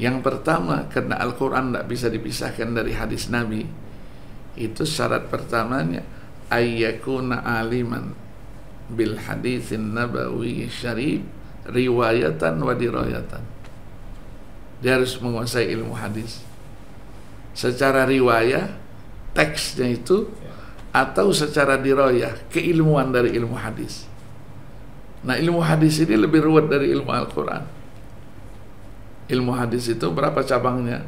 Yang pertama, karena Al-Quran tidak bisa dipisahkan dari hadis Nabi, itu syarat pertamanya ayyakuna aliman bil haditsin nabawi syarif riwayatan wa dirayatan. Dia harus menguasai ilmu hadis secara riwayah, teksnya itu, atau secara dirayah, keilmuan dari ilmu hadis. Nah, ilmu hadis ini lebih ruwet dari ilmu Al-Quran. Ilmu hadis itu berapa cabangnya?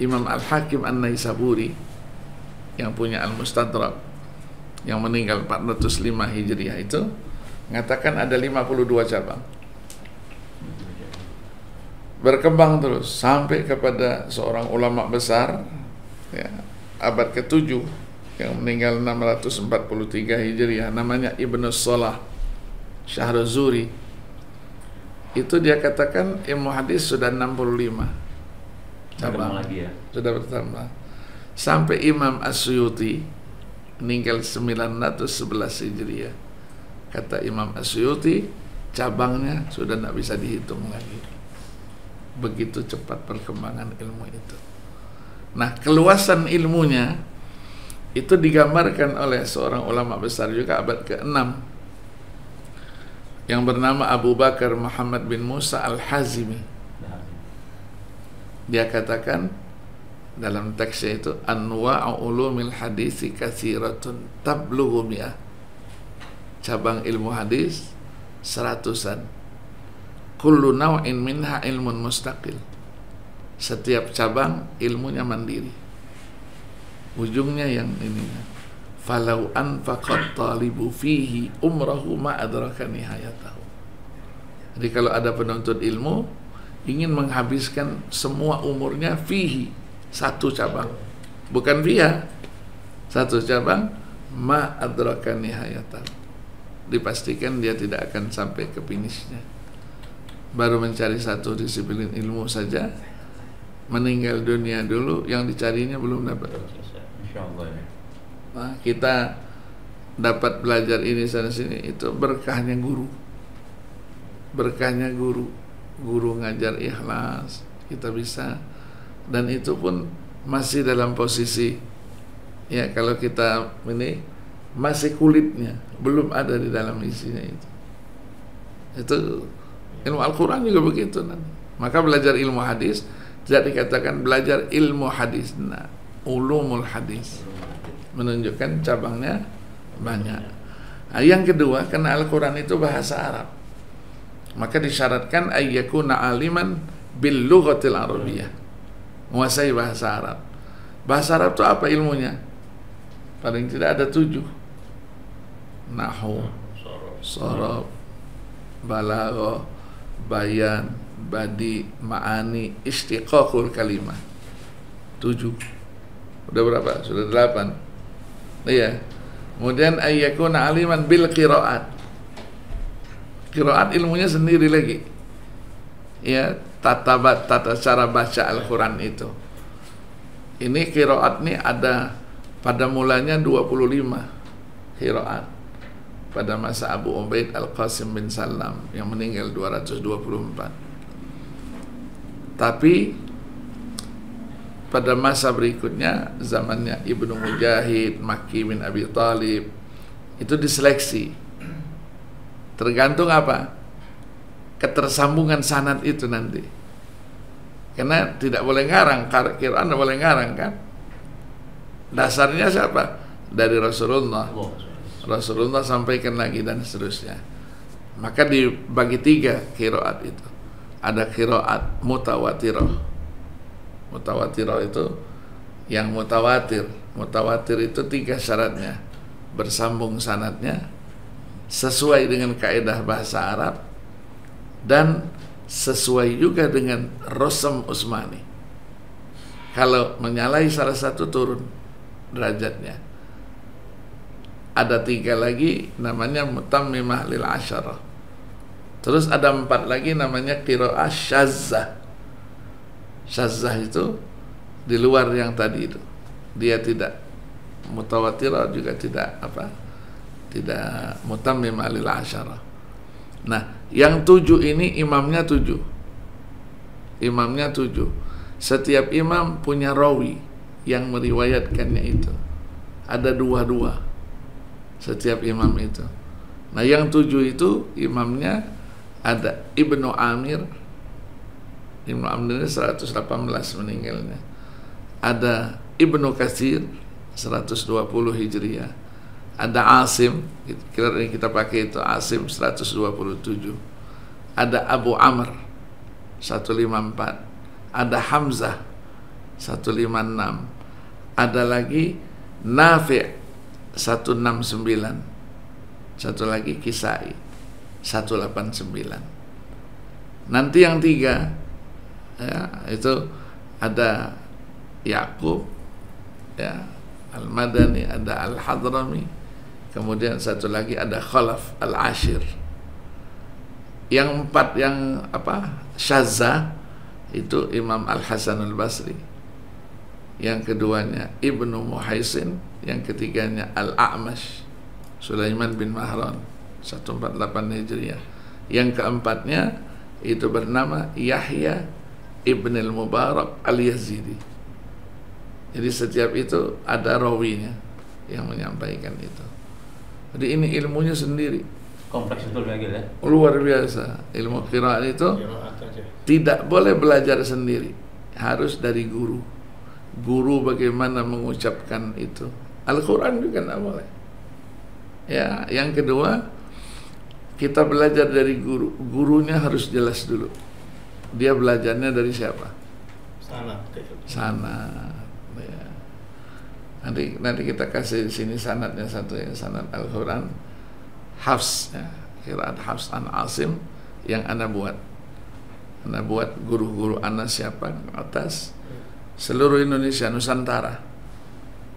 Imam Al-Hakim An-Naisaburi yang punya Al-Mustadrak, yang meninggal 405 Hijriah, itu mengatakan ada 52 cabang. Berkembang terus sampai kepada seorang ulama besar, ya, abad ke-7 yang meninggal 643 Hijriah, namanya Ibnu Salah Syahruzuri. Itu dia katakan ilmu hadis sudah 65 cabang lagi, ya? Sudah bertambah. Sampai Imam As-Suyuti meninggal 911 Hijriah. Kata Imam As-Suyuti, cabangnya sudah tidak bisa dihitung lagi. Begitu cepat perkembangan ilmu itu. Nah, keluasan ilmunya itu digambarkan oleh seorang ulama besar juga abad ke-6 yang bernama Abu Bakar Muhammad bin Musa Al-Hazimi. Dia katakan dalam teksnya itu, anwa'u ulumil hadisi katsiratun tablughu mi'ah. Cabang ilmu hadis 100-an. Kullu naw'in minha ilmun mustaqil. Setiap cabang ilmunya mandiri. Ujungnya yang ini, falau anfaqat talibu fihi umrahu ma adraka nihayatahu. Jadi kalau ada penuntut ilmu ingin menghabiskan semua umurnya fihi, satu cabang, bukan fiha, satu cabang, ma adraka nihayatahu, dipastikan dia tidak akan sampai ke finishnya. Baru mencari satu disiplin ilmu saja, meninggal dunia dulu, yang dicarinya belum dapat. Nah, kita dapat belajar ini sana sini, itu berkahnya guru. Berkahnya guru. Guru ngajar ikhlas, kita bisa. Dan itu pun masih dalam posisi, ya, kalau kita ini masih kulitnya, belum ada di dalam isinya itu. Itu ilmu Al-Quran juga begitu nanti. Maka belajar ilmu hadis tidak dikatakan belajar ilmu hadis. Nah, ulumul hadis menunjukkan cabangnya banyak. Nah, yang kedua, karena Al-Quran itu bahasa Arab, maka disyaratkan ayyakuna aliman bil lughatil arabiyyah, menguasai bahasa Arab. Bahasa Arab itu apa ilmunya? Paling tidak ada 7: nahwu, sharaf, balaghah, bayan, badi, ma'ani, istiqaqul kalimah. 7. Udah berapa? Sudah 8. Iya. Kemudian ayyakuna aliman bil qiraat. Qiraat ilmunya sendiri lagi. Ya, tata cara baca Al-Quran itu. Ini qiraat nih ada pada mulanya 25 qiraat pada masa Abu Ubaid Al-Qasim bin Salam yang meninggal 224. Tapi pada masa berikutnya, zamannya Ibnu Mujahid, Makki bin Abi Thalib, itu diseleksi. Tergantung apa? Ketersambungan sanad itu nanti. Karena tidak boleh ngarang, Quran tidak boleh ngarang kan? Dasarnya siapa? Dari Rasulullah. Rasulullah sampaikan lagi dan seterusnya. Maka dibagi 3 qiraat itu. Ada qiraat mutawatirah. Mutawatirah itu yang mutawatir. Mutawatir itu 3 syaratnya: bersambung sanadnya, sesuai dengan kaidah bahasa Arab, dan sesuai juga dengan Rasm Utsmani. Kalau menyalahi salah satu, turun derajatnya. Ada 3 lagi namanya mutammimah lil asyarah. Terus ada 4 lagi namanya qiraah syazzah. Syazzah itu di luar yang tadi itu. Dia tidak mutawatirah, juga tidak apa? Tidak mutammimah lil asyarah. Nah, yang 7 ini imamnya 7. Imamnya 7. Setiap imam punya rawi yang meriwayatkannya itu. Ada 2 setiap imam itu. Nah yang 7 itu imamnya ada Ibnu Amir. Ibnu Amir 118 meninggalnya. Ada Ibnu Katsir 120 Hijriah. Ada Asim, kita pakai itu Asim 127. Ada Abu Amr 154. Ada Hamzah 156. Ada lagi Nafi' 169. Satu lagi Kisai 189. Nanti yang 3 ya, itu ada Yaqub ya, Al-Madani, ada Al-Hadrami, kemudian satu lagi ada Khalaf Al-Ashir. Yang 4 yang Syazza itu Imam Al-Hasan Al-Basri. Yang keduanya Ibnu Muhaisin. Yang ketiganya Al-A'mash Sulaiman bin Mahran 148 Hijriah. Yang keempatnya itu bernama Yahya Ibn Al-Mubarak Al-Yazidi. Jadi setiap itu ada rawinya yang menyampaikan itu. Jadi ini ilmunya sendiri. Kompleks betul ya, ya? Luar biasa. Ilmu qiraat itu tidak boleh belajar sendiri, harus dari guru. Guru bagaimana mengucapkan itu. Al-Quran juga tidak boleh. Ya, yang kedua kita belajar dari guru. Gurunya harus jelas dulu. Dia belajarnya dari siapa? Sanad. Ya. Nanti kita kasih di sini sanadnya satu ya, sanad Al-Quran. Hafs ya, qiraat Hafs an Asim yang ana buat guru-guru ana siapa atas seluruh Indonesia Nusantara.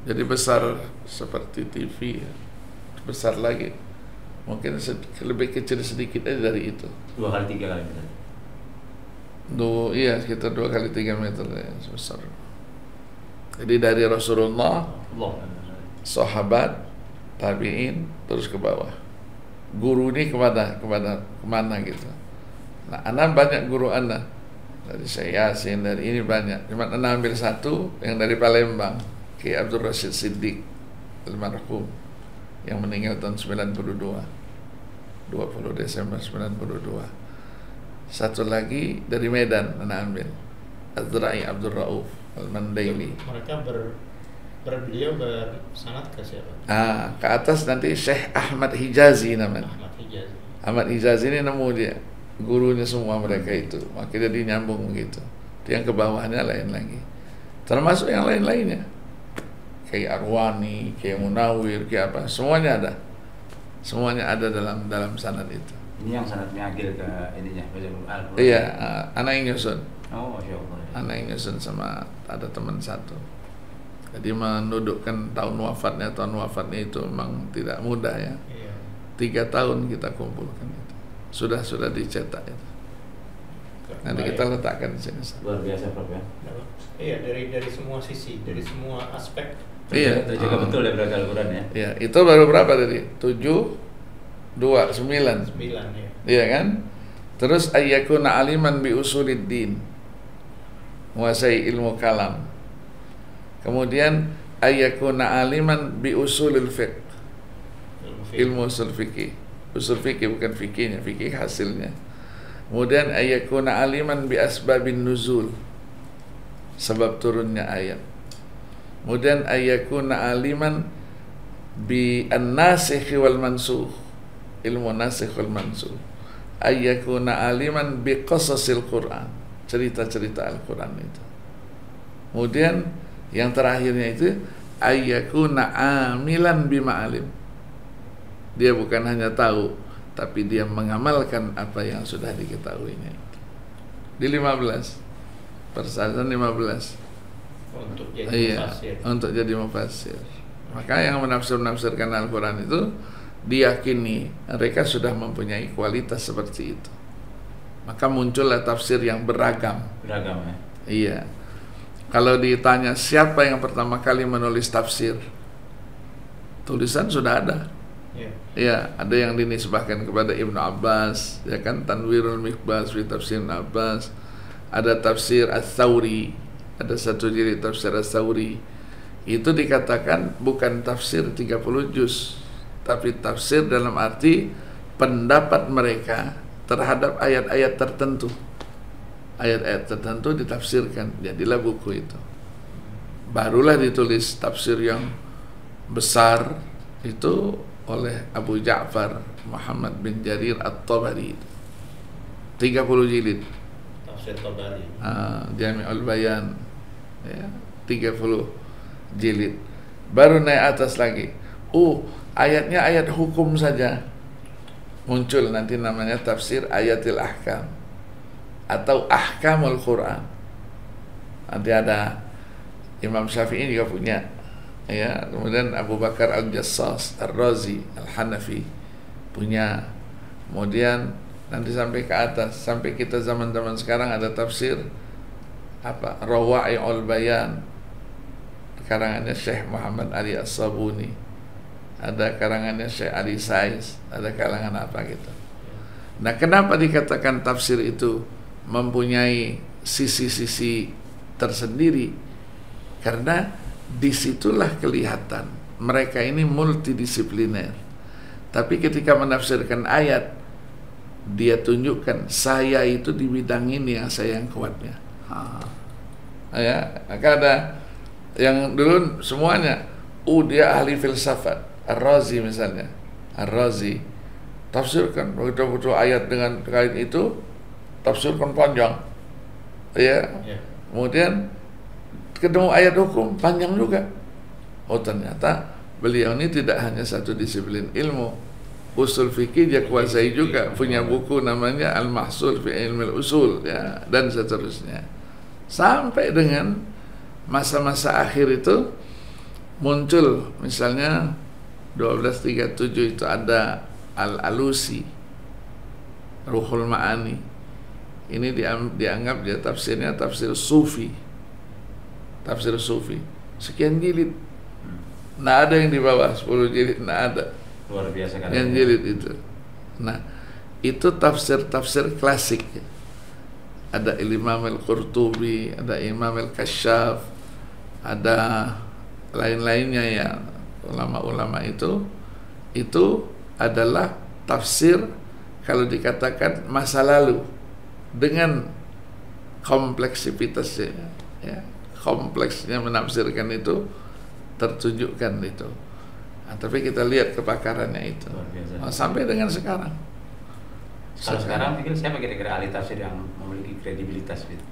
Jadi besar seperti TV ya. Besar lagi, mungkin lebih kecil sedikit aja dari itu. 2 kali 3 kali meter. Iya sekitar 2 kali 3 meter ya, besar. Jadi dari Rasulullah, sahabat, tabi'in, terus ke bawah. Guru ini kemana gitu. Nah, ana banyak guru ana. Dari Syekh Yasin, dari ini banyak. Cuma ana ambil satu yang dari Palembang, Ki Abdul Rashid Siddiq almarhum yang meninggal tahun 92. 20 Desember 92. Satu lagi dari Medan ana ambil. Azra'i Abdul Rauf Al-Mandaili. Mereka beliau bersanad ke siapa? Ke atas nanti Syekh Ahmad Hijazi namanya. Ahmad Hijazi ini nemu dia, gurunya semua mereka itu. Makanya dia nyambung gitu. Yang ke bawahnya lain lagi. Termasuk yang lain-lainnya. Kayak Arwani, kayak Munawir, kayak apa, semuanya ada. Semuanya ada dalam sanad itu. Ini yang sanadnya agil ke ininya, Al-Quran. Iya, anak yang nyusun. Oh, Masya Allah. Anak yang nyusun sama ada teman satu. Jadi menudukkan tahun wafatnya itu memang tidak mudah ya. 3 tahun kita kumpulkan itu. Sudah dicetak itu. Nanti kita letakkan di sini. Luar biasa Prof ya. Iya, dari semua sisi, dari semua aspek. Iya. Terjaga betul ya berarti Al-Quran ya. Iya, itu baru berapa tadi? 7, 2, 9. 9 ya. Iya kan? Terus ayyakuna aliman bi usuliddin. Menguasai ilmu kalam. Kemudian ayyakuna aliman bi usulil fiqh. Ilmu usul fikih. Usul fikih bukan fikihnya, fikih hasilnya. Kemudian ayyakuna aliman bi asbabin nuzul. Sebab turunnya ayat. Kemudian ayyakuna aliman bi an-nasikh wal mansukh. Ilmu nasikh wal mansukh. Ayyakuna aliman bi qasasil Quran. Cerita-cerita Al-Quran itu. Kemudian yang terakhirnya itu ayyakuna amilan bima alim. Dia bukan hanya tahu, tapi dia mengamalkan apa yang sudah diketahuinya. Di 15 persyaratan 15 untuk jadi mufassir. Untuk jadi mufassir. Maka yang menafsirkan Al-Quran itu diyakini mereka sudah mempunyai kualitas seperti itu. Maka muncullah tafsir yang beragam ya. Iya. Kalau ditanya siapa yang pertama kali menulis tafsir, tulisan sudah ada. Ya, ada yang dinisbahkan kepada Ibnu Abbas, ya kan, Tanwirul Miqbas fi Tafsir Ibnu Abbas. ada tafsir Ats-Tsauri, ada satu jilid tafsir Ats-Tsauri. Itu dikatakan bukan tafsir 30 juz, tapi tafsir dalam arti pendapat mereka terhadap ayat-ayat tertentu. Ayat-ayat tertentu ditafsirkan, jadilah buku itu. Barulah ditulis tafsir yang besar itu oleh Abu Ja'far Muhammad bin Jarir At-Tabari, 30 jilid. Tafsir Tabari. Jami'ul Bayan, ya, 30 jilid. Baru naik atas lagi. Ayatnya ayat hukum saja. Muncul nanti namanya tafsir Ayatil Ahkam atau Ahkamul Quran. Nanti ada Imam Syafi'i juga punya, ya. Kemudian Abu Bakar Al-Jassas Ar-Razi Al-Hanafi punya. Kemudian nanti sampai ke atas, sampai kita zaman-zaman sekarang ada tafsir Rawa'i'ul Bayan, karangannya Syekh Muhammad Ali As-Sabuni. Ada karangannya Syekh Ali Sais, ada kalangan apa gitu. Nah, kenapa dikatakan tafsir itu mempunyai sisi-sisi tersendiri? Karena disitulah kelihatan mereka ini multidisipliner. Tapi ketika menafsirkan ayat, dia tunjukkan saya itu di bidang ini yang saya yang kuatnya. Ya, maka ada yang dulu semuanya, dia ahli filsafat. Ar-Razi misalnya, Ar-Razi tafsirkan begitu ayat dengan kait itu, tafsirkan panjang, ya. Kemudian ketemu ayat hukum panjang juga. Ternyata beliau ini tidak hanya satu disiplin ilmu, usul fikih dia kuasai juga, punya buku namanya Al-Mahsul fi Ilmil Usul, ya, dan seterusnya. Sampai dengan masa-masa akhir itu muncul misalnya 1237 itu ada Al-Alusi Ruhul Ma'ani. Ini dianggap dia tafsirnya tafsir sufi. Tafsir sufi. Sekian jilid. Nggak ada yang di bawah 10 jilid, nggak ada. Luar biasa kan. Yang jilid itu. Nah, itu tafsir-tafsir klasik. Ada Imam Al-Qurtubi, ada Imam Al-Kasyaf, ada lain-lainnya ya. Ulama-ulama itu adalah tafsir kalau dikatakan masa lalu dengan kompleksitasnya, ya, kompleksnya menafsirkan itu tertunjukkan itu. Nah, tapi kita lihat kepakarannya itu sampai dengan sekarang. Kalau sekarang pikir siapa kira-kira ahli tafsir yang memiliki kredibilitas gitu?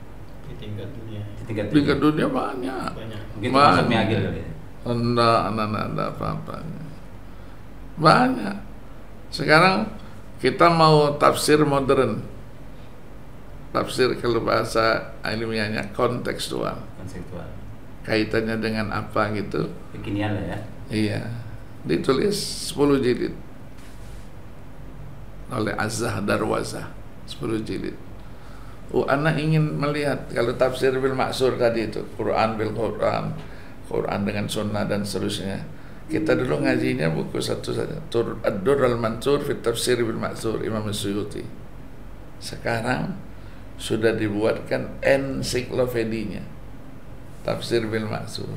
Di tingkat dunia. Di tingkat dunia banyak. Mungkin termasuk Miagil kali ya. Enggak ada apa-apanya. Banyak. Sekarang kita mau tafsir modern. Tafsir kalau bahasa ilmiahnya kontekstual. Kaitannya dengan apa gitu. Kekinian lah ya. Iya. Ditulis 10 jilid oleh Az-Zah Darwazah, 10 jilid. Anak ingin melihat kalau tafsir bil maksur tadi itu, Quran bil Quran, Quran dengan sunnah dan seterusnya. Kita dulu ngajinya buku satu saja, Ad-Durr al-Mansur fi Tafsir bil Maksur Imam Suyuti. Sekarang sudah dibuatkan ensiklopedinya Tafsir bil Maksur.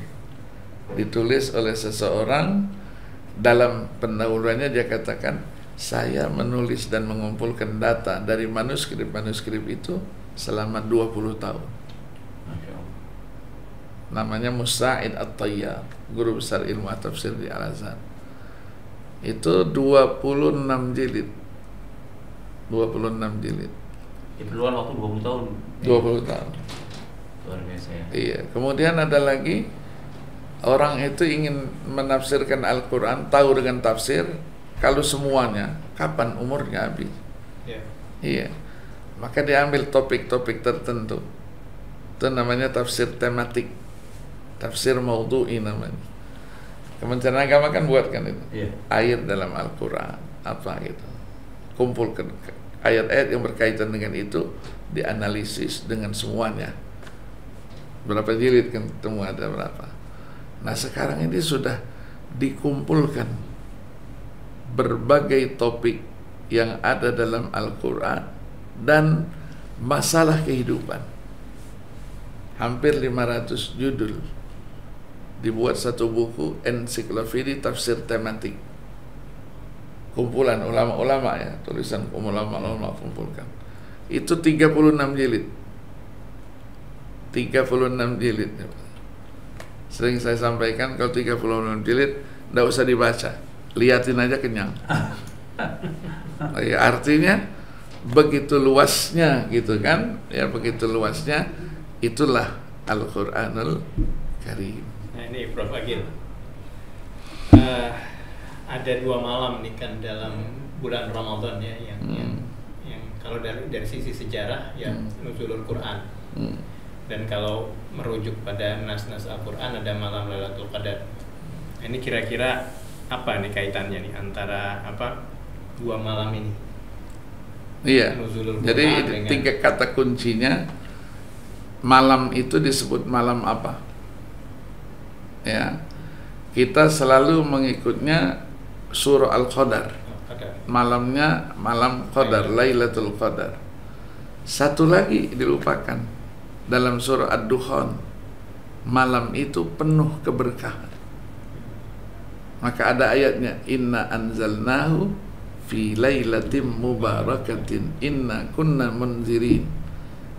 Ditulis oleh seseorang, dalam pendahuluannya dia katakan, saya menulis dan mengumpulkan data dari manuskrip-manuskrip itu selama 20 tahun. Namanya Musa'id At-Tayyar, guru besar ilmu tafsir di Al-Azhar. Itu 26 jilid. 26 jilid. Diperlukan waktu 20 tahun. 20 tahun. Luar biasa ya. Iya, kemudian ada lagi orang itu ingin menafsirkan Al-Quran, tahu dengan tafsir, kalau semuanya, kapan umurnya habis? Iya. Maka diambil topik-topik tertentu. Itu namanya tafsir tematik. Tafsir maudhu'i namanya. Kementerian Agama kan buatkan itu. Ayat dalam Al-Quran, apa gitu. Kumpulkan ayat-ayat yang berkaitan dengan itu, dianalisis dengan semuanya. Berapa jilid kan ketemu ada berapa. Nah, sekarang ini sudah dikumpulkan berbagai topik yang ada dalam Al-Quran dan masalah kehidupan. hampir 500 judul. Dibuat satu buku ensiklopedia tafsir tematik. Kumpulan ulama-ulama ya, tulisan ulama-ulama kumpulkan. Itu 36 jilid. 36 jilid. Sering saya sampaikan kalau 36 jilid enggak usah dibaca, liatin aja kenyang. Ya, artinya begitu luasnya gitu kan, ya begitu luasnya, itulah Al-Qur'anul Karim. Nah ini Prof Agil, ada 2 malam nih kan dalam bulan Ramadan ya, yang kalau dari sisi sejarah ya nuzulul Quran, dan kalau merujuk pada nas-nas Al-Quran ada malam Lailatul Qadar. Ini kira-kira apa nih kaitannya nih antara 2 malam ini? Iya. Nuzulul Jadi Quran 3 kata kuncinya. Malam itu disebut malam apa? Ya. Kita selalu mengikutnya surah Al-Qadar. Malamnya malam Qadar, Lailatul Qadar. Satu lagi dilupakan dalam surah Ad-Dukhan. Malam itu penuh keberkahan. Maka ada ayatnya, inna anzalnahu fi lailatin mubarakatin inna kunna munzirin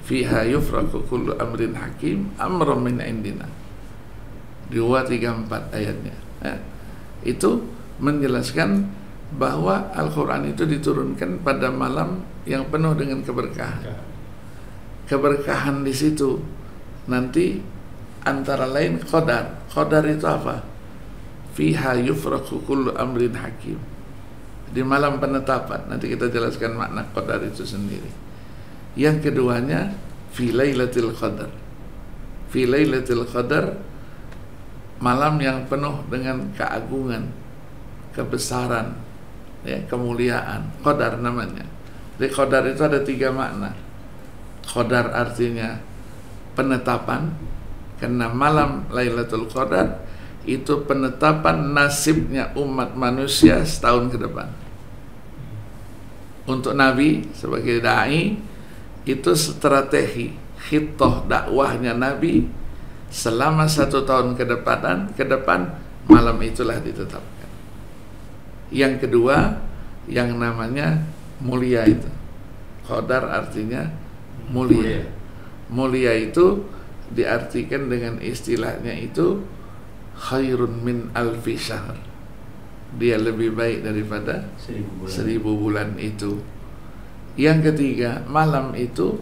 fiha yufraku kullu amrin hakim amran min indina. 234 ayatnya ya. Itu menjelaskan bahwa Al-Quran itu diturunkan pada malam yang penuh dengan keberkahan. Keberkahan di situ nanti antara lain qadar. Qadar itu apa? Fiha yufraku kullu amrin hakim. Di malam penetapan, nanti kita jelaskan makna qadar itu sendiri. Yang keduanya fi lailatul qadar. Fi lailatul qadar, malam yang penuh dengan keagungan, kebesaran, ya, kemuliaan. Qadar namanya. Di qadar itu ada 3 makna. Qadar artinya penetapan, karena malam Lailatul Qadar itu penetapan nasibnya umat manusia setahun ke depan. Untuk Nabi sebagai da'i, itu strategi khitah dakwahnya Nabi selama 1 tahun ke depan malam itulah ditetapkan. Yang kedua, yang namanya mulia itu. Qadar artinya mulia. Mulia itu diartikan dengan istilahnya itu khairun min alfi syahr. Dia lebih baik daripada 1000 bulan itu. Yang ketiga, malam itu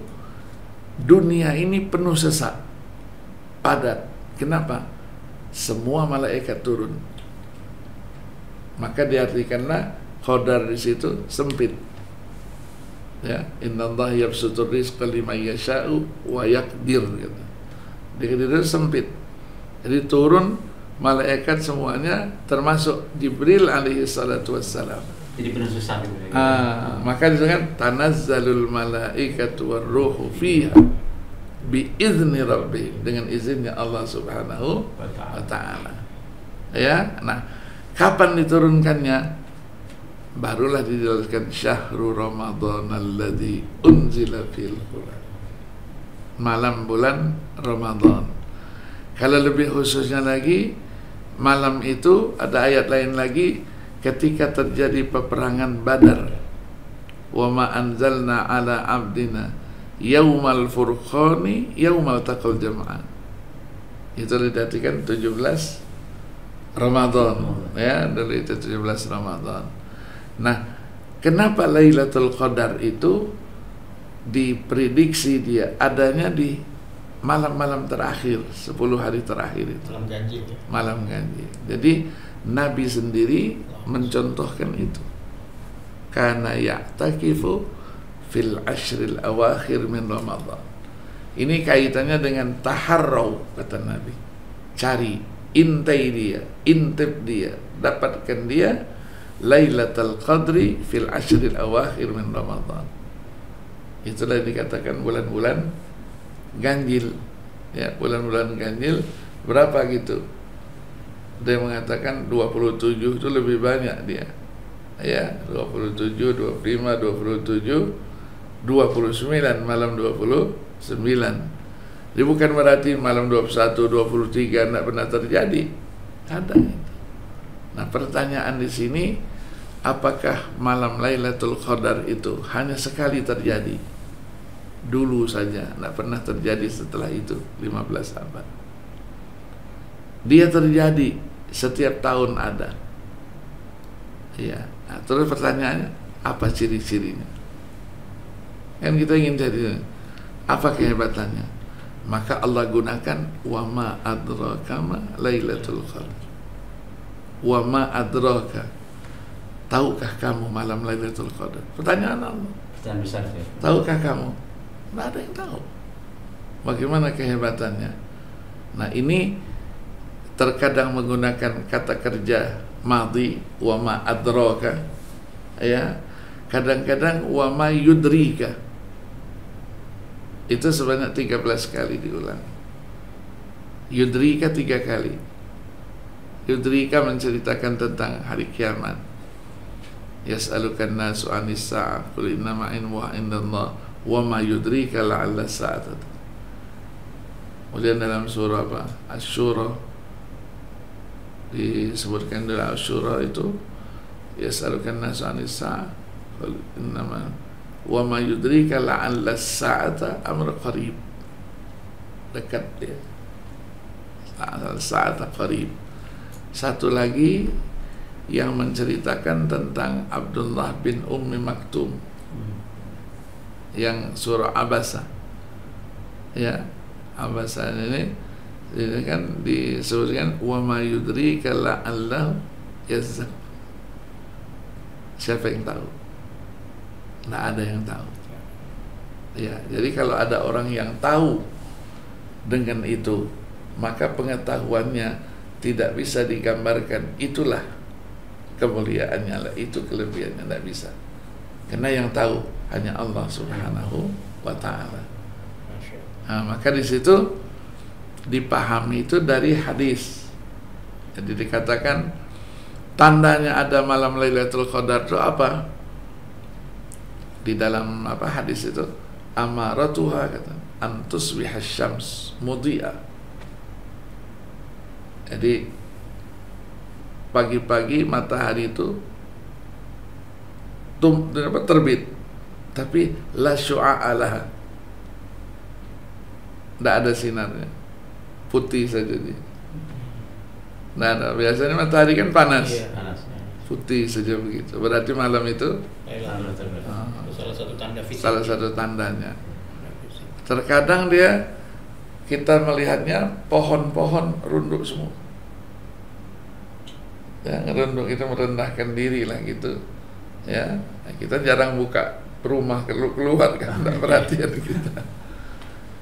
dunia ini penuh sesak, padat. Kenapa? Semua malaikat turun. Maka diartikanlah qadar di situ sempit. Ya, innallaha yabsutur rizqa liman yasha'u wa yaqdir gitu. Dia sempit. Jadi turun malaikat semuanya termasuk Jibril alaihi salatu wassalam. Jadi penuh susah gitu. Maka disebutkan tanazzalul malaikatu warruhu fiha biizni rabbih, dengan izinnya Allah Subhanahu wa taala. Ya, nah, kapan diturunkannya? Barulah dijelaskan syahrul Ramadan alladzi unzila fil Quran. Malam bulan Ramadan. Kalau lebih khususnya lagi, malam itu ada ayat lain lagi ketika terjadi peperangan Badar. Wa ma anzalna ala abdina yaumal furqani yaumal taqal jam'an. Itu diartikan 17 Ramadan ya, dari itu 17 Ramadan. Nah, kenapa Lailatul Qadar itu diprediksi dia adanya di malam-malam terakhir, 10 hari terakhir itu. Malam ganjil ya. Malam ganjil. Jadi Nabi sendiri mencontohkan itu. Kana ya'takifu fil ashril awakhir min Ramadan. Ini kaitannya dengan taharraw, kata Nabi. Cari, intai dia, intip dia, dapatkan dia Lailatul Qadri fil ashril awakhir min Ramadan. Itulah yang dikatakan bulan-bulan ganjil. Ya, bulan-bulan ganjil berapa gitu? Dia mengatakan 27 itu lebih banyak dia. Ya, 27, 25, 27, 29 malam 29. Jadi bukan berarti malam 21, 23 tidak pernah terjadi. Ada itu. Nah, pertanyaan di sini, apakah malam Lailatul Qadar itu hanya sekali terjadi? Dulu saja, tidak pernah terjadi setelah itu 15 abad. Dia terjadi setiap tahun ada. Ya, nah, terus pertanyaannya, apa ciri-cirinya? Kan kita ingin jadi, apa kehebatannya? Maka Allah gunakan wa ma adraka ma Lailatul Qadar. Wa ma adraka, tahukah kamu malam Lailatul Qadar? Pertanyaan Allah. Pertanyaan besar ya. Tahukah kamu? Tidak ada yang tahu. Bagaimana kehebatannya? Nah, ini terkadang menggunakan kata kerja madhi, wa ma adraka, ya. Kadang-kadang wa ma yudrika. Itu sebanyak 13 kali diulang. Yudrika 3 kali. Yudrika menceritakan tentang hari kiamat. Yas'alukan nasu 'anis sa'ah qul innama ilmuha indallah wa ma yudrika la'alla sa'ata. Kemudian dalam surah apa? Asy-Syura disebutkan dalam Asy-Syura itu yas'alukan nasu 'anis sa'ah qul innama wa ma yudrika la'alla sa'ata amr qarib. Dekat dia. La'alla sa'ata qarib. Satu lagi yang menceritakan tentang Abdullah bin Ummi Maktum, yang surah Abasa. Ya, Abasa ini kan disebutkan wa ma yudrika la'allahu yazzak. Siapa yang tahu? Tidak ada yang tahu. Ya, jadi kalau ada orang yang tahu dengan itu, maka pengetahuannya tidak bisa digambarkan. Itulah kemuliaannya lah, itu kelebihannya, tidak bisa. Karena yang tahu hanya Allah Subhanahu wa Ta'ala. Nah, maka di situ dipahami itu dari hadis. Jadi dikatakan tandanya ada malam Lailatul Qadar itu apa? Di dalam apa hadis itu, amaratuha kata antus bihasyams mudhi'ah. Jadi pagi-pagi matahari itu terbit, tapi la syu'a laha, tidak ada sinarnya, putih saja dia. Nah, biasanya matahari kan panas, putih saja begitu. Berarti malam itu salah satu tanda fisik. Salah satu tandanya. Terkadang dia, kita melihatnya pohon-pohon runduk semua. Ya, ngerunduk itu merendahkan diri lah gitu. Ya, nah, kita jarang buka rumah keluar kan, tidak perhatian kita.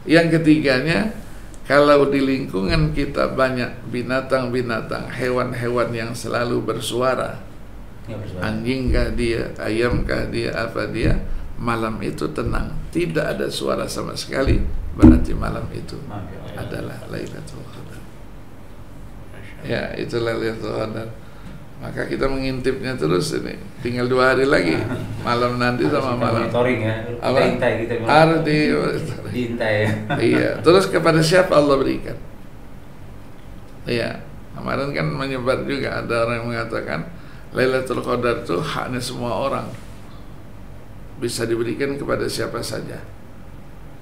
Yang ketiganya, kalau di lingkungan kita banyak binatang-binatang, hewan-hewan yang selalu bersuara, anjingkah dia, ayamkah dia, apa dia, malam itu tenang, tidak ada suara sama sekali, berarti malam itu adalah Lailatul Qadar. Ya, itulah Lailatul Qadar. Maka kita mengintipnya terus ini. Tinggal 2 hari lagi, malam nanti sama malam. Monitoring ya. Apa? Kita Harus diintai ya. Iya. Terus kepada siapa Allah berikan? Iya. Kemarin kan menyebar juga, ada orang yang mengatakan Lailatul Qadar itu haknya semua orang, bisa diberikan kepada siapa saja,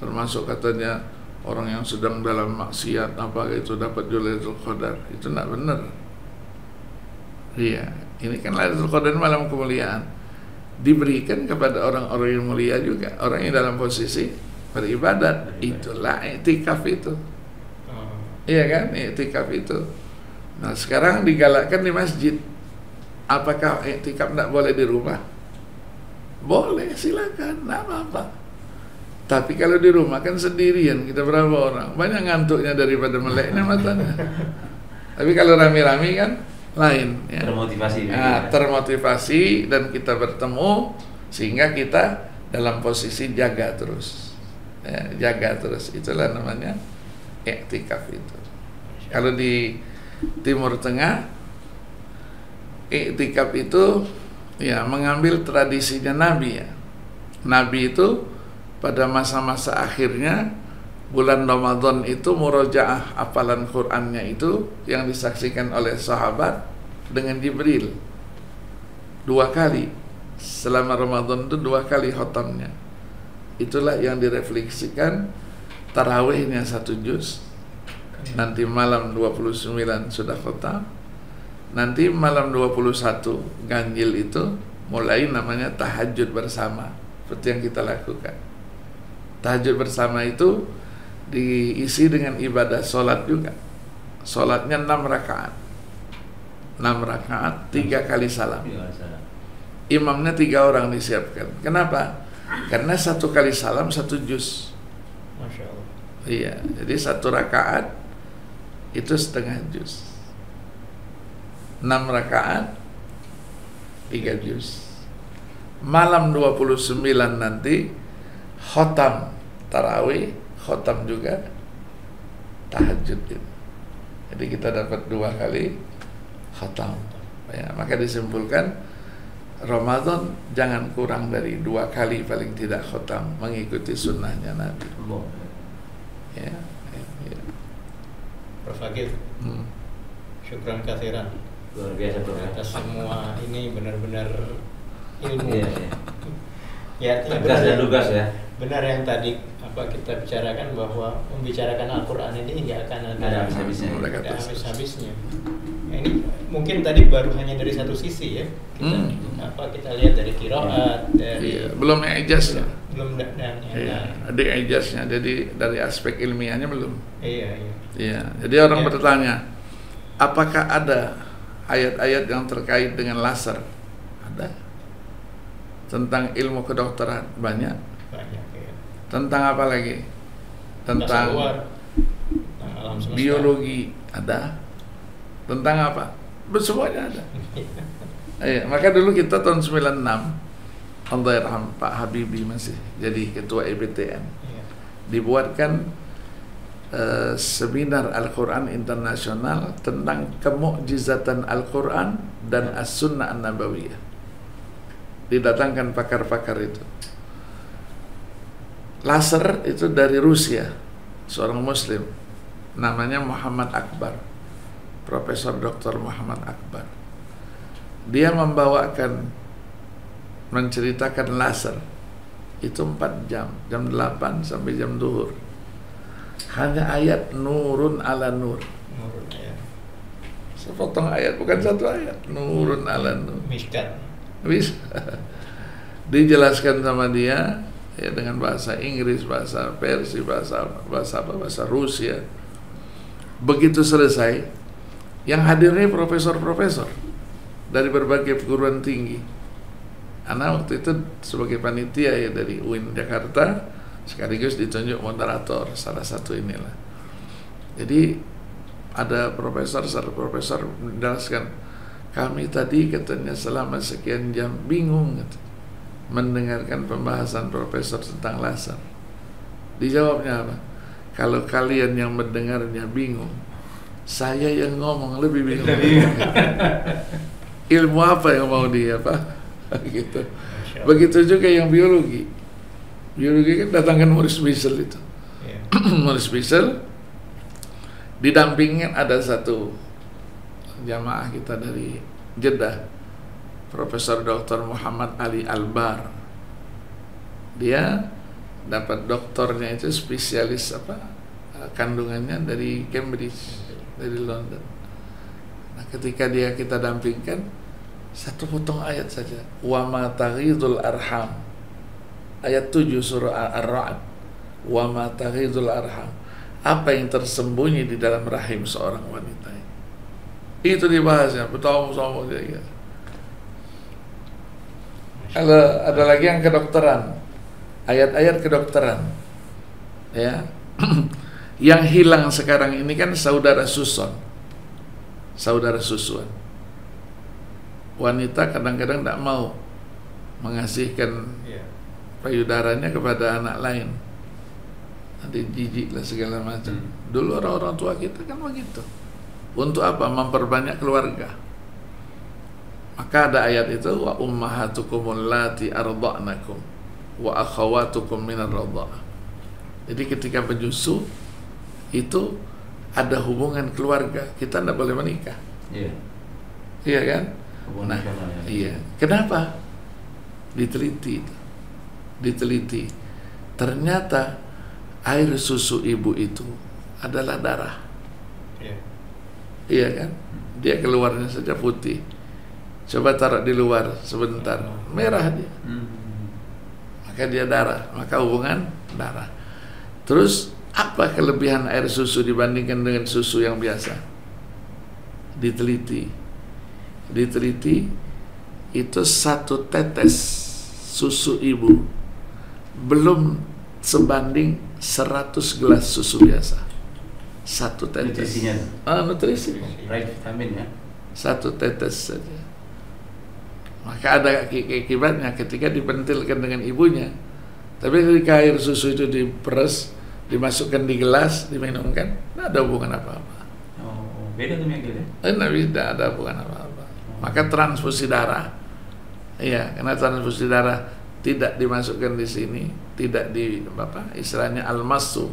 termasuk katanya orang yang sedang dalam maksiat apa itu dapat Lailatul Qadar. Itu tidak benar. Iya, ini kan Lailatul Qadar malam kemuliaan, diberikan kepada orang-orang yang mulia juga, orang yang dalam posisi beribadat. Itulah i'tikaf itu. Iya kan, i'tikaf itu. Nah, sekarang digalakkan di masjid. Apakah i'tikaf tidak boleh di rumah? Boleh, silakan, tidak apa-apa. Tapi kalau di rumah kan sendirian, kita berapa orang, banyak ngantuknya daripada meleknya matanya. Tapi kalau rame-rame kan lain ya. Termotivasi. Nah, termotivasi dan kita bertemu sehingga kita dalam posisi jaga terus ya, jaga terus. Itulah namanya i'tikaf itu. Kalau di Timur Tengah, i'tikaf itu ya mengambil tradisinya Nabi ya. Nabi itu pada masa-masa akhirnya bulan Ramadan itu murojaah hafalan Qur'annya itu yang disaksikan oleh sahabat dengan Jibril 2 kali. Selama Ramadan itu 2 kali khotamnya. Itulah yang direfleksikan. Tarawihnya 1 juz. Nanti malam 29 sudah khotam. Nanti malam 21 ganjil itu mulai namanya tahajud bersama, seperti yang kita lakukan. Tahajud bersama itu diisi dengan ibadah sholat juga. Sholatnya 6 rakaat. 6 rakaat, 3 kali salam. Imamnya 3 orang disiapkan. Kenapa? Karena 1 kali salam 1 juz. Masya Allah. Iya, jadi 1 rakaat itu setengah juz. 6 rakaat 3 juz. Malam 29 nanti khotam tarawih, khotam juga tahajud. Jadi kita dapat 2 kali khotam. Ya, maka disimpulkan Ramadan jangan kurang dari 2 kali paling tidak khotam, mengikuti sunnahnya Nabi. Ya, ya. Prof. Agif, syukran katsiran. Luar biasa Prof. Atas semua ini benar-benar ilmu. Iya. Ya, artinya Tegas dan lugas ya. Benar yang tadi kita bicarakan bahwa membicarakan Al-Quran ini nggak akan ada habis-habisnya. Nggak habis-habisnya. Ya, ini mungkin tadi baru hanya dari satu sisi ya. Kita lihat dari qiraat, dari belum ijaznya. Belum dan ada ijaznya. Jadi dari aspek ilmiahnya belum. Iya. Jadi orang bertanya, apakah ada ayat-ayat yang terkait dengan laser? Ada. Tentang ilmu kedokteran banyak. Ya. Tentang apa lagi? Tentang alam semesta. Biologi ada. Tentang apa? Semuanya ada. Maka dulu kita tahun 96, Allahyarham Pak Habibie masih jadi ketua EBTN. Dibuatkan seminar Al-Quran internasional tentang kemukjizatan Al-Quran dan As-Sunnah An-Nabawiyah. Didatangkan pakar-pakar itu. Laser itu dari Rusia, seorang Muslim, namanya Muhammad Akbar, Profesor Dr. Muhammad Akbar. Dia membawakan, menceritakan laser itu 4 jam, jam 8 sampai jam duhur. Hanya ayat nurun ala nur. Sepotong ayat, bukan 1 ayat. Nurun ala nur. Mishkat. Dijelaskan sama dia ya dengan bahasa Inggris, bahasa Persia, bahasa Rusia. Begitu selesai, yang hadirnya profesor-profesor dari berbagai perguruan tinggi. Anak waktu itu sebagai panitia ya dari UIN Jakarta, sekaligus ditunjuk moderator salah satu inilah. Jadi ada profesor menjelaskan, kami tadi katanya selama sekian jam bingung mendengarkan pembahasan profesor tentang laser. Dijawabnya apa? Kalau kalian yang mendengarnya bingung, saya yang ngomong lebih bingung. Ilmu apa yang mau dia gitu. Begitu juga yang biologi. Biologi kan datangkan Maurice Bissell itu. Maurice Bissell didampingin ada satu jamaah kita dari Jeddah, Profesor Dr. Muhammad Ali Albar. Dia dapat doktornya itu spesialis kandungannya dari Cambridge, dari London. Nah, ketika kita dampingkan 1 potong ayat saja, wa ma taghidul arham, ayat 7 surah Ar-Ra'd, wa ma taghidul arham, apa yang tersembunyi di dalam rahim seorang wanita. Itu dibahasnya, betul-betul dia. Kalau ada lagi yang kedokteran, ayat-ayat kedokteran, ya, yang hilang sekarang ini kan saudara susun. Wanita kadang-kadang tidak mau mengasihkan payudaranya kepada anak lain. Nanti jijik lah segala macam. Dulu orang-orang tua kita kan begitu. Untuk apa? Memperbanyak keluarga. Maka ada ayat itu, wa ummahatukum allati arda'nakum wa akhawatukum minar radha'ah. Jadi ketika menyusu itu ada hubungan keluarga, kita tidak boleh menikah. Iya. Iya kan? Hubungan Nah, nasional, ya. iya. Kenapa? Diteliti. Ternyata air susu ibu itu adalah darah. Iya. Iya kan? Dia keluarnya saja putih. Coba taruh di luar sebentar, merah dia. Maka dia darah, maka hubungan darah. Terus apa kelebihan air susu dibandingkan dengan susu yang biasa? Diteliti itu 1 tetes susu ibu belum sebanding 100 gelas susu biasa. 1 tetes. Nutrisinya. Nutrisi. Right, vitamin ya. 1 tetes saja. Maka ada akibatnya ketika dipentilkan dengan ibunya. Tapi ketika air susu itu diperes, dimasukkan di gelas, diminumkan, tidak ada hubungan apa-apa. Oh, beda tuh Megil ya? Tidak ada hubungan apa-apa. Maka transfusi darah, iya, karena transfusi darah tidak dimasukkan di sini, tidak di istilahnya almasu,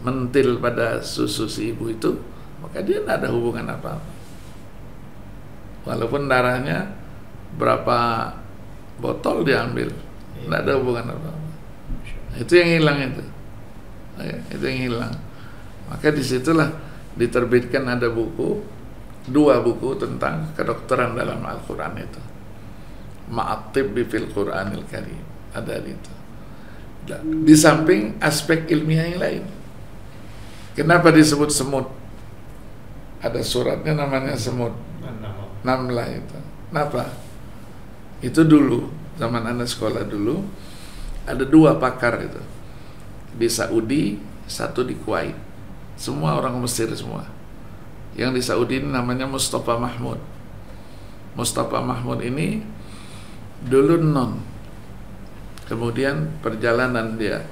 mentil pada susu si ibu itu, maka dia tidak ada hubungan apa-apa. Walaupun darahnya berapa botol diambil, tidak ada hubungan apa-apa. Itu yang hilang itu. Itu yang hilang. Maka disitulah diterbitkan ada buku, 2 buku tentang kedokteran dalam Al-Quran itu. Ma'at-tibbi fil Quranil Karim, ada itu. Di samping aspek ilmiah yang lain. Kenapa disebut semut? Ada suratnya namanya semut. Namlah itu. Kenapa? Itu dulu, zaman Anda sekolah dulu, ada 2 pakar itu. Di Saudi, 1 di Kuwait. Semua orang Mesir semua. Yang di Saudi ini namanya Mustafa Mahmud. Mustafa Mahmud ini dulu non. Kemudian perjalanan dia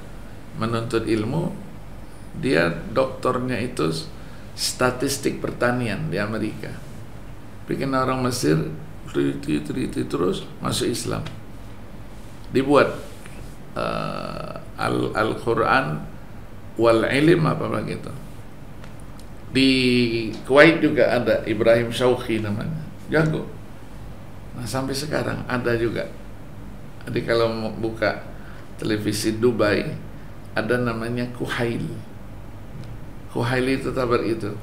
menuntut ilmu, dia doktornya itu statistik pertanian di Amerika. Bikin orang Mesir teliti terus masuk Islam. Dibuat Al-Quran wal Ilm apa begitu. Di Kuwait juga ada Ibrahim Shawqi namanya, jago. Nah sampai sekarang ada juga. Jadi kalau mau buka televisi Dubai ada namanya Kuhail. Kuhail itu tabar itu.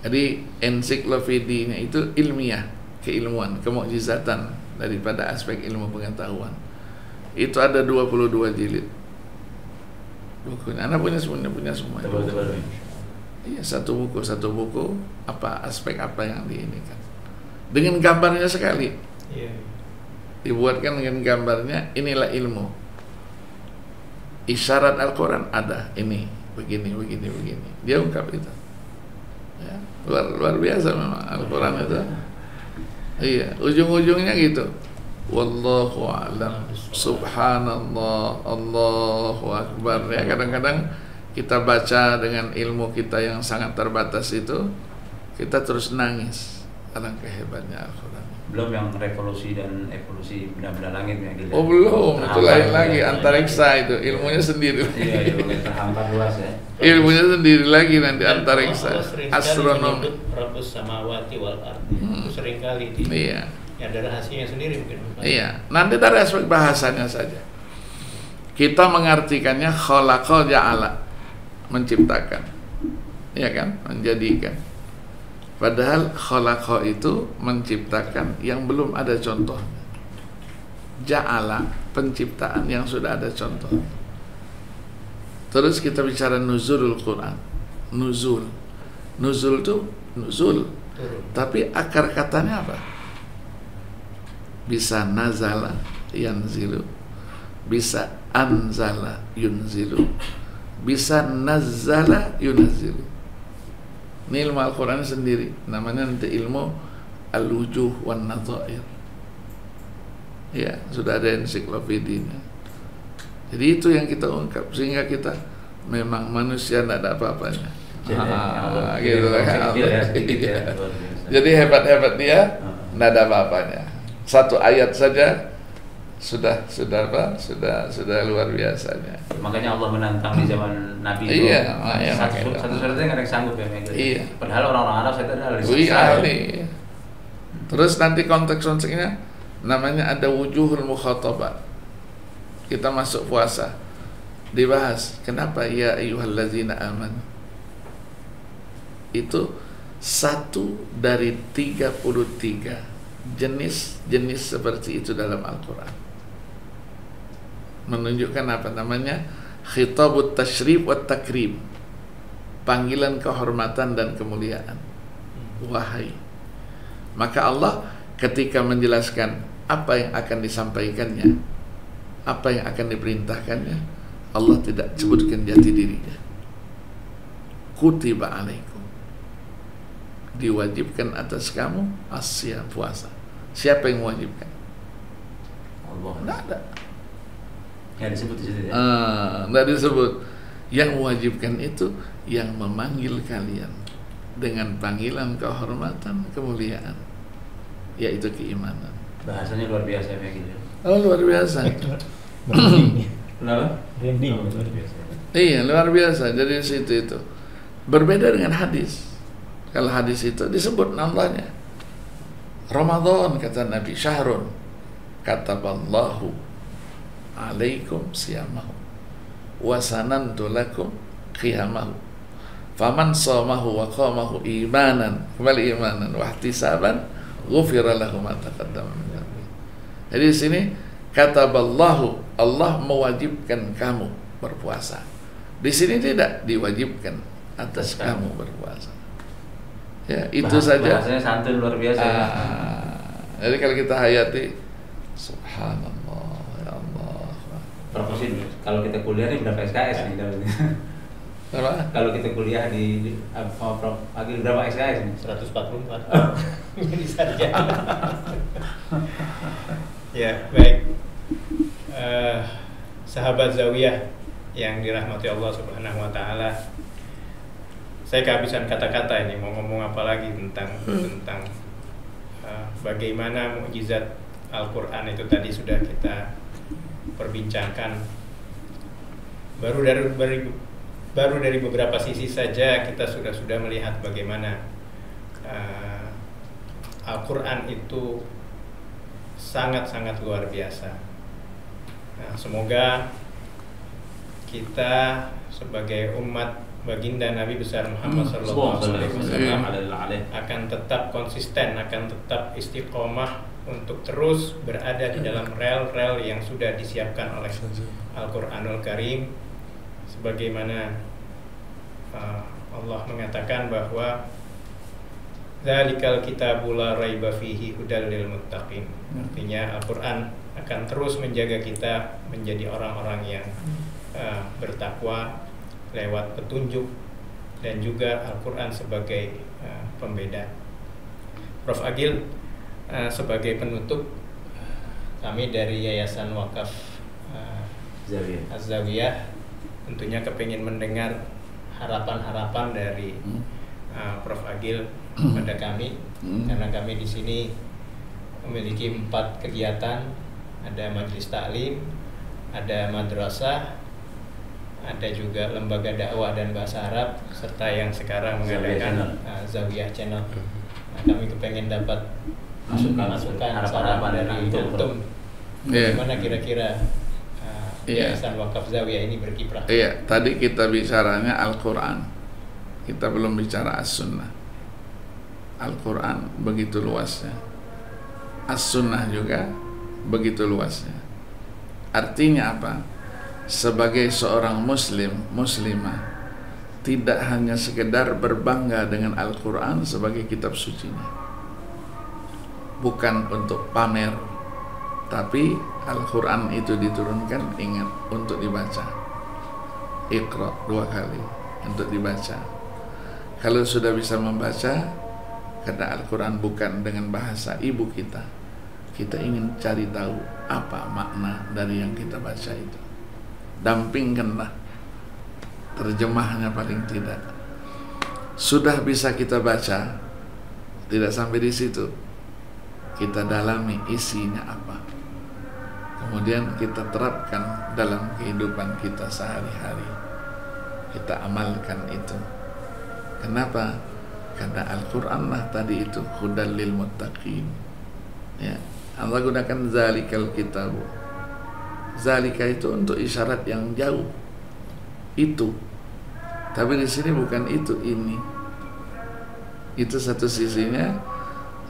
Jadi ensiklopedinya itu ilmiah, keilmuan, kemukjizatan daripada aspek ilmu pengetahuan. Itu ada 22 jilid bukunya. Anak punya semua. Iya, satu buku apa aspek apa yang diinikan dengan gambarnya sekali. Dibuatkan dengan gambarnya, inilah ilmu. Isyarat Al-Quran ada, ini begini. Dia ungkap itu. Ya, luar biasa memang Al-Quran itu. Iya, ujung-ujungnya gitu. Wallahu a'lam. Subhanallah, Allahu akbar. Ya, kadang-kadang kita baca dengan ilmu kita yang sangat terbatas itu, kita terus nangis. Alangkah hebatnya Al-Quran. Belum yang revolusi dan evolusi benda-benda langit yang Oh belum, itu lain lagi, antariksa itu ilmunya sendiri. Iya, terhambat luas ya. Ilmunya sendiri lagi nanti antariksa, astronomi. Rabbus samawati wal ardi. Itu sering kali di. Iya. Ya ada rahasianya sendiri mungkin. Iya, nanti dari aspek bahasanya saja. Kita mengartikannya khalaqa ja'ala, menciptakan. Iya kan? Menjadikan. Padahal khalaqa itu menciptakan yang belum ada contohnya. Ja'ala, penciptaan yang sudah ada contoh. Terus kita bicara nuzulul Quran. Nuzul itu nuzul. Tapi akar katanya apa? Bisa nazala yanzilu, bisa anzala yunzilu, bisa nazzala yunzilu. Ini ilmu Al-Quran sendiri, namanya nanti ilmu al-wujuh wan nadhair. Ya, sudah ada ensiklopedinya. Jadi itu yang kita ungkap, sehingga kita memang manusia tidak ada apa-apanya. Gitu kan. Jadi hebat-hebat dia tidak ada apa-apanya. Satu ayat saja sudah apa? Sudah luar biasanya. Makanya Allah menantang di zaman Nabi itu. Iya, satu suratnya nggak ada yang sanggup ya. Iya. Padahal orang-orang Arab saya adalah ahli. Terus nanti konteks-konteksnya namanya ada wujuhul mukhatabah. Kita masuk puasa dibahas kenapa ya ayyuhallazina amanu. Itu satu dari 33 jenis seperti itu dalam Al-Quran. Menunjukkan apa namanya? Khitabut tasyrif wa takrim. Panggilan kehormatan dan kemuliaan. Wahai. Maka Allah ketika menjelaskan apa yang akan disampaikannya, apa yang akan diperintahkannya, Allah tidak sebutkan jati dirinya. Kutiba alaikum, diwajibkan atas kamu asyam, puasa. Siapa yang mewajibkan? Allah. Tidak ada. Nggak disebut di situ ya? Tidak disebut. Yang mewajibkan itu yang memanggil kalian dengan panggilan kehormatan, kemuliaan, yaitu keimanan. Bahasanya luar biasa ya gitu. Oh, luar biasa. Kenapa? Branding. Luar biasa. Iya, luar biasa. Jadi situ itu berbeda dengan hadis. Kalau hadis itu disebut namanya Ramadan, kata Nabi, syahrun kataballahu alaikum siyamahu wa sanantu lakum qiyamahu faman shamahu wa qamahu imanan, kembali imanan wa ihtisaban, ghufira lahu ma taqaddama min dhanbi. Jadi di sini kataballahu, Allah mewajibkan kamu berpuasa. Di sini tidak diwajibkan atas kamu berpuasa. Ya, itu saja. Bahasanya santun luar biasa. Jadi kalau kita hayati, subhanallah, ya Allah. Proposin, kalau kita kuliah ini berapa SKS nih kalau ini? Apa? Kalau kita kuliah di Prof Agil berapa SKS nih? 144. Bisa aja. Ya, baik. Sahabat Zawiyah yang dirahmati Allah Subhanahu wa taala. Saya kehabisan kata-kata ini, mau ngomong apa lagi tentang bagaimana mukjizat Al-Qur'an itu tadi sudah kita perbincangkan. Baru dari beberapa sisi saja kita sudah melihat bagaimana Al-Qur'an itu sangat-sangat luar biasa. Nah, semoga kita sebagai umat baginda Nabi besar Muhammad SAW akan tetap konsisten, akan tetap istiqomah untuk terus berada di dalam rel-rel yang sudah disiapkan oleh Al-Qur'anul Karim, sebagaimana Allah mengatakan bahwa dzalikal kitabul la raiba fihi hudal lil muttaqin. Artinya Al-Qur'an akan terus menjaga kita menjadi orang-orang yang bertakwa lewat petunjuk, dan juga Al-Qur'an sebagai pembeda. Prof Agil, sebagai penutup, kami dari Yayasan Wakaf Az-Zawiyah tentunya kepingin mendengar harapan-harapan dari Prof Agil pada kami, karena kami di sini memiliki 4 kegiatan, ada majelis taklim, ada madrasah, ada juga lembaga dakwah dan bahasa Arab, serta yang sekarang mengadakan Zawiyah Channel. Nah, kami kepengen dapat masukan saran dari antum, bagaimana kira-kira Yayasan Wakaf Zawiyah ini berkiprah. Iya, tadi kita bicaranya Al-Quran, kita belum bicara As-Sunnah. Al-Quran begitu luasnya, As-Sunnah juga begitu luasnya. Artinya apa? Sebagai seorang muslim, muslimah, tidak hanya sekedar berbangga dengan Al-Quran sebagai kitab sucinya, bukan untuk pamer, tapi Al-Quran itu diturunkan, ingat, untuk dibaca. Iqra 2 kali untuk dibaca. Kalau sudah bisa membaca, karena Al-Quran bukan dengan bahasa ibu kita, kita ingin cari tahu apa makna dari yang kita baca itu. Dampingkanlah terjemahnya paling tidak. Sudah bisa kita baca, tidak sampai di situ, kita dalami isinya apa. kemudian kita terapkan dalam kehidupan kita sehari-hari, kita amalkan itu. Kenapa? Karena Al-Quran lah tadi itu hudal lil muttaqin. Ya, Allah gunakan zalikal kitab. Zalika itu untuk isyarat yang jauh. Itu. Tapi di sini bukan itu, ini. Itu satu sisinya.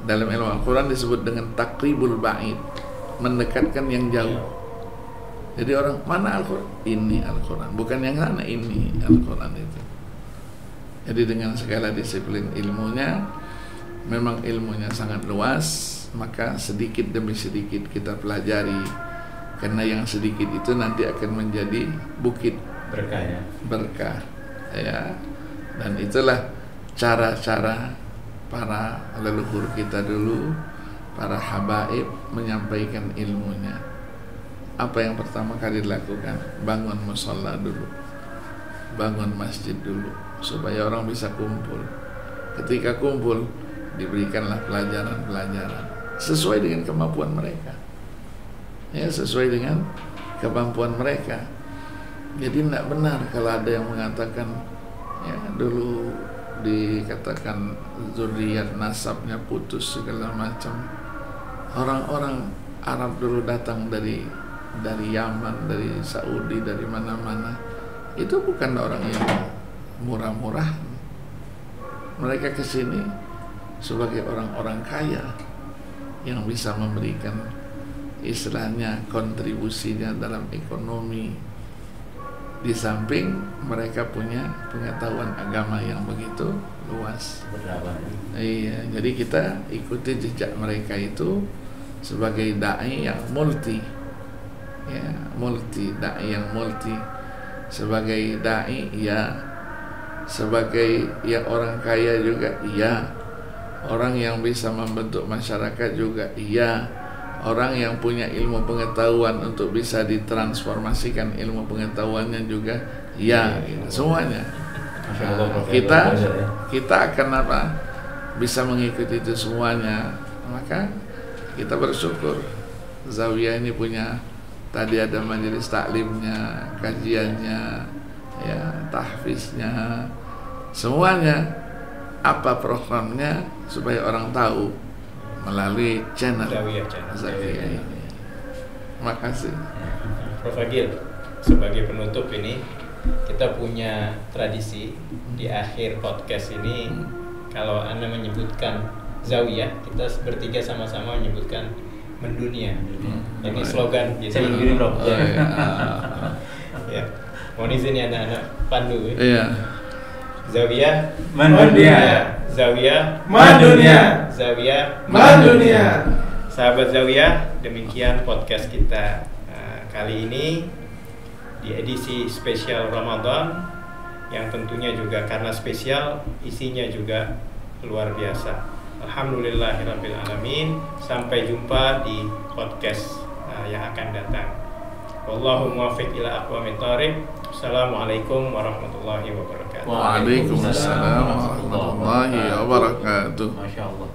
Dalam ilmu Al-Quran disebut dengan taqribul ba'id, mendekatkan yang jauh. Jadi orang, mana Al-Quran? Ini Al-Quran, bukan yang sana, ini Al-Quran itu. Jadi dengan segala disiplin ilmunya, memang ilmunya sangat luas, maka sedikit demi sedikit kita pelajari, karena yang sedikit itu nanti akan menjadi bukit berkah ya. Dan itulah cara-cara para leluhur kita dulu, para habaib menyampaikan ilmunya. Apa yang pertama kali dilakukan? Bangun musholla dulu, bangun masjid dulu, supaya orang bisa kumpul. Ketika kumpul, diberikanlah pelajaran-pelajaran sesuai dengan kemampuan mereka. Ya, sesuai dengan kemampuan mereka. Jadi tidak benar kalau ada yang mengatakan, ya dulu dikatakan zuriat nasabnya putus segala macam. Orang-orang Arab dulu datang dari Yaman, dari Saudi, dari mana-mana. Itu bukan orang yang murah-murah. Mereka ke sini sebagai orang-orang kaya yang bisa memberikan istilahnya kontribusinya dalam ekonomi. Di samping mereka punya pengetahuan agama yang begitu luas. Iya, jadi kita ikuti jejak mereka itu sebagai dai yang multi, ya, dai yang multi. Sebagai dai, ya, sebagai ya orang kaya juga, iya, orang yang bisa membentuk masyarakat juga, iya, orang yang punya ilmu pengetahuan untuk bisa ditransformasikan ilmu pengetahuannya juga, ya, semuanya. Kita akan apa? Bisa mengikuti itu semuanya. Maka kita bersyukur Zawiyah ini punya, tadi ada majelis taklimnya, kajiannya, ya, tahfiznya, semuanya. Apa programnya supaya orang tahu melalui channel Zawiyah ini. Terima kasih. Prof. Agil, sebagai penutup ini kita punya tradisi di akhir podcast ini, kalau Anda menyebutkan Zawiyah, kita bertiga sama-sama menyebutkan mendunia. Ini slogan. Saya begini, Bro. Ya. Mohon izin ya anak-anak pandu. Iya. Zawiyah mendunia. Zawiyah mendunia. Zawiyah mendunia. Sahabat Zawiyah, demikian podcast kita kali ini di edisi spesial Ramadan, yang tentunya juga karena spesial, isinya juga luar biasa. Alhamdulillahirabbil alamin. Sampai jumpa di podcast yang akan datang. Wallahu muwaffiq ila aqwamit thoriq. Assalamualaikum warahmatullahi wabarakatuh. Waalaikumsalam warahmatullahi wabarakatuh. Masya Allah.